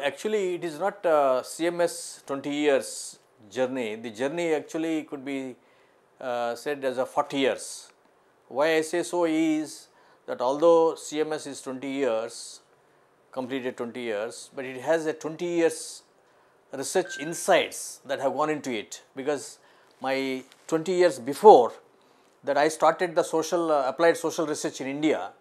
Actually, it is not CMS 20 years journey. The journey actually could be said as a 40 years. Why I say so is that although CMS is 20 years, completed 20 years, but it has a 20 years research insights that have gone into it, because my 20 years before that I started the social applied social research in India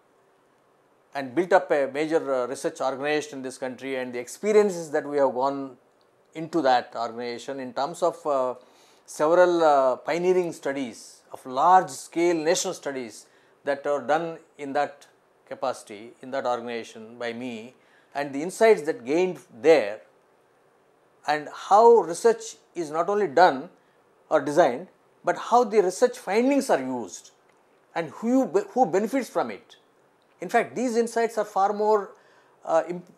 and built up a major research organization in this country, and the experiences that we have gone into that organization in terms of several pioneering studies of large scale national studies that are done in that capacity in that organization by me, and the insights that gained there, and how research is not only done or designed, but how the research findings are used and who benefits from it. In fact, these insights are far more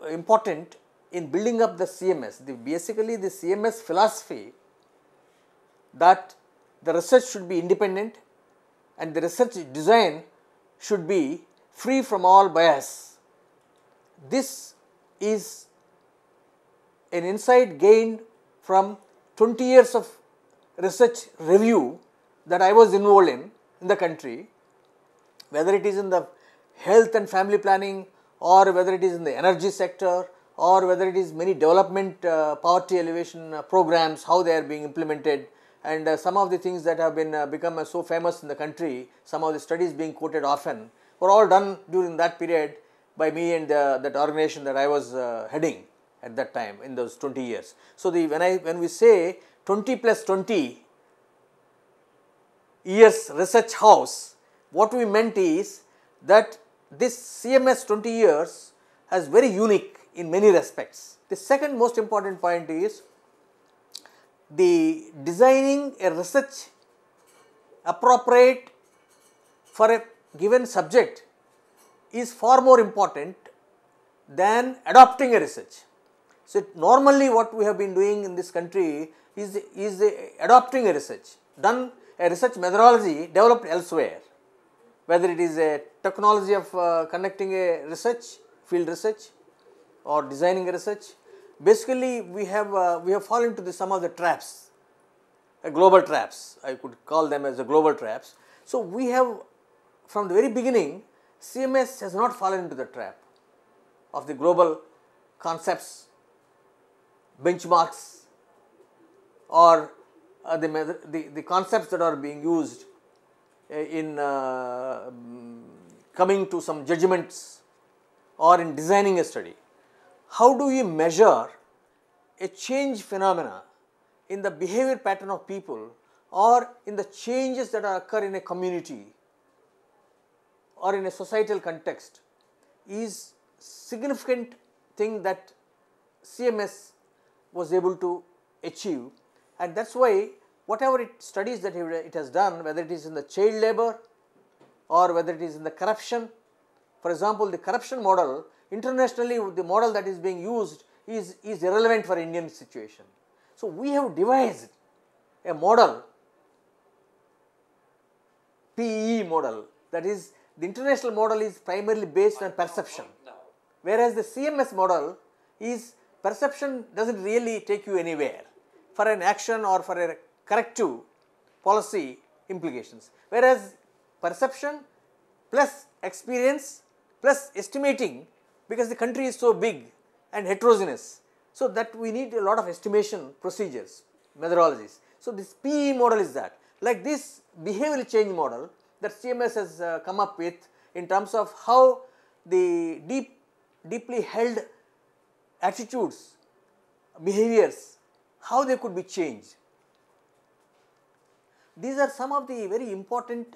important in building up the CMS. Basically, the CMS philosophy that the research should be independent and the research design should be free from all bias. This is an insight gained from 20 years of research review that I was involved in the country, whether it is in the health and family planning, or whether it is in the energy sector, or whether it is many development poverty elevation programs, how they are being implemented, and some of the things that have been become so famous in the country, some of the studies being quoted often, were all done during that period by me and that organization that I was heading at that time in those 20 years. So, when we say 20 plus 20 years research house, what we meant is that this CMS 20 years is very unique in many respects. The second most important point is the designing a research appropriate for a given subject is far more important than adopting a research. So, normally what we have been doing in this country is adopting a research, done a research methodology developed elsewhere, whether it is a technology of conducting a research, field research, or designing a research. Basically, we have fallen into some of the traps, global traps. I could call them as the global traps. So, we have from the very beginning, CMS has not fallen into the trap of the global concepts, benchmarks, or the concepts that are being used in coming to some judgments or in designing a study. How do you measure a change phenomena in the behavior pattern of people, or in the changes that occur in a community or in a societal context, is significant thing that CMS was able to achieve, and that is why whatever studies that it has done, whether it is in the child labor or whether it is in the corruption. For example, the corruption model internationally, the model that is being used is irrelevant for Indian situation. So, we have devised a model, PEE model, that is the international model is primarily based on perception, whereas the CMS model is perception does not really take you anywhere for an action or for a corrective policy implications, whereas perception plus experience plus estimating, because the country is so big and heterogeneous, so that we need a lot of estimation procedures, methodologies. So, this PE model is that, like this behavioral change model that CMS has come up with in terms of how the deeply held attitudes, behaviors, how they could be changed. These are some of the very important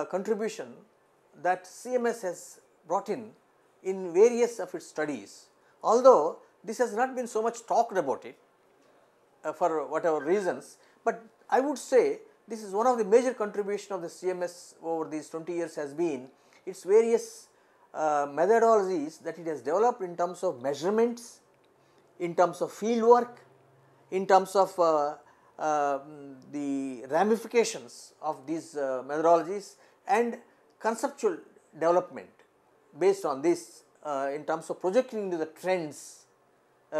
contribution that CMS has brought in various of its studies. Although this has not been so much talked about it for whatever reasons, but I would say this is one of the major contribution of the CMS over these 20 years has been its various methodologies that it has developed in terms of measurements, in terms of field work, in terms of the ramifications of these methodologies, and conceptual development based on this in terms of projecting into the trends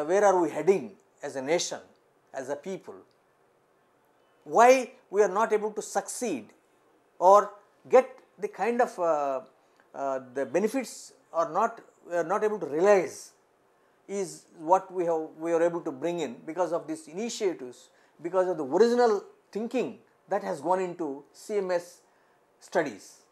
where are we heading as a nation, as a people, why we are not able to succeed or get the kind of the benefits or not, we are not able to realize, is what we are able to bring in because of these initiatives, because of the original thinking that has gone into CMS studies.